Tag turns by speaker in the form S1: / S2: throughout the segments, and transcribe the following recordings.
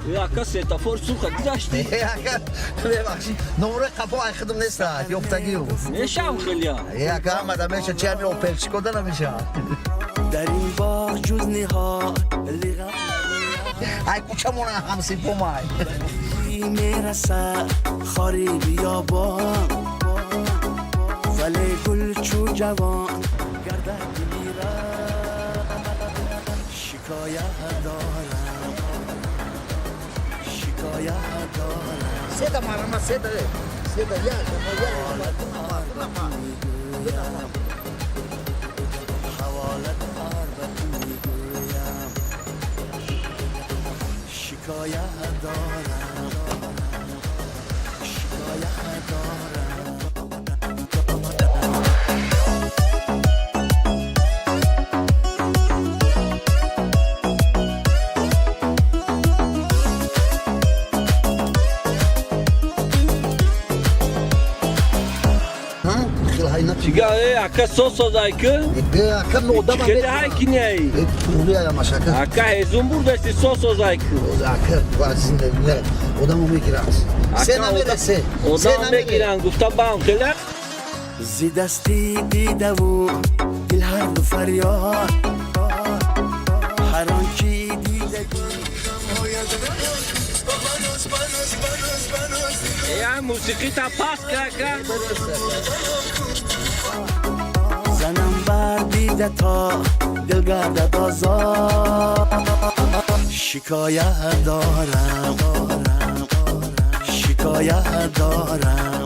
S1: یکا سیتافور سوخه گذاشتی
S2: یکا ببخشید نمره قفا خودم نیست یافتگی بود
S1: میشم خیلی
S2: یکا آمده میشه چرمی اوپل شکوده نمیشه
S3: در این باغ جز نهار
S2: ای کوچمون همسی پومای
S3: میرسه خاری بیابان ولی گل چو جوان گردک میره شکایت دارم
S2: سیده مارم سیده یا
S3: حوالت عربت میگویم شکایت دارم
S1: چیگاه اکا سوسو دایکه
S2: اکا نودا
S1: خیلی های کنی
S2: پولی های مشکل
S1: اکا هزون بردستی سوسو دایکه
S2: اکا واسین نه odamı میگیرن سه نمیرسه
S1: odamı میگیرن گفتم با هم خیلی
S3: زی دستی دیده و دل هر دو فریاد هر آنچی دیده
S1: یا موسیقی تا پاس که
S3: زنم بر دیده تا دل گردد آزاد شکایت دارم شکایت دارم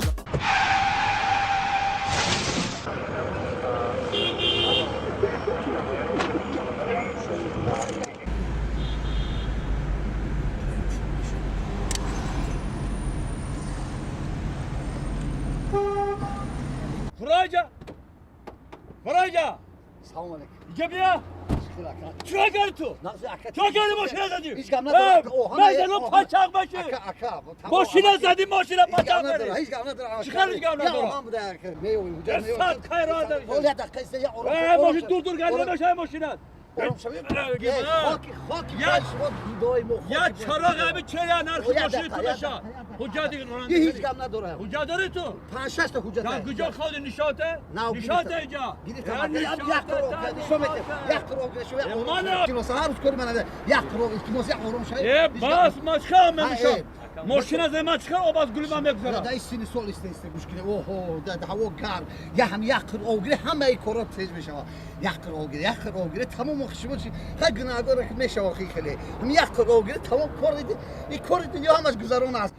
S1: فراجا
S2: سلام علیکم
S1: اینجا بیا چرا کردی تو؟ چرا کردی ماشین زدی؟
S2: هیچ کم نداره
S1: من زنم پاچاق باشه
S2: اکا
S1: ماشین زدی ماشین پاچاق بری
S2: هیچ کم نداره
S1: چیکار هیچ کم نداره؟
S2: یا هم بوده که میوی
S1: استاد کایرا داری
S2: ولی دقیقه یا
S1: ماشین دور گرده باشه ماشینت یا چراغ همین چه یا نرخ ماشین تو بشه حجت دیگه راننده
S2: هیچ کم نداره
S1: حجت داری تو؟
S2: 5 6 تا حجت
S1: در کجا خواهد نشاته؟ نشاته اینجا
S2: یک
S1: باز ماشخه میشه ماشین از من چخه و باز گلی من بگذارم
S2: دای سینی سول است مشکل اوه ده هوا گرم یا هم یقر اوگری همه کارا تیز میشه یقر اوگری تمام خشم چی خیلی گناهگار که میشه واقعی خیلی هم یقر اوگری تمام کار دنیا همش گذران است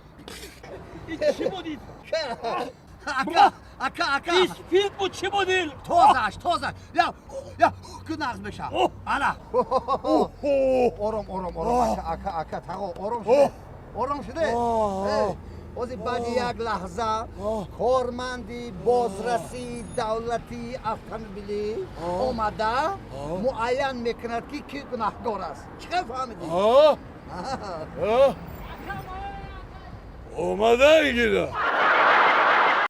S1: چی بودید
S2: اکا
S1: ایش فیلم بود چی بودید
S2: تازش یا گناه میشه انا آرام اکا تاگو آرام شده اوزی بعد یک لحظه کارمندی بازرسی دولتی افغانبیلی اومده معین میکند که کی گناهکار است چه فهمیدی؟
S1: اومده میگیره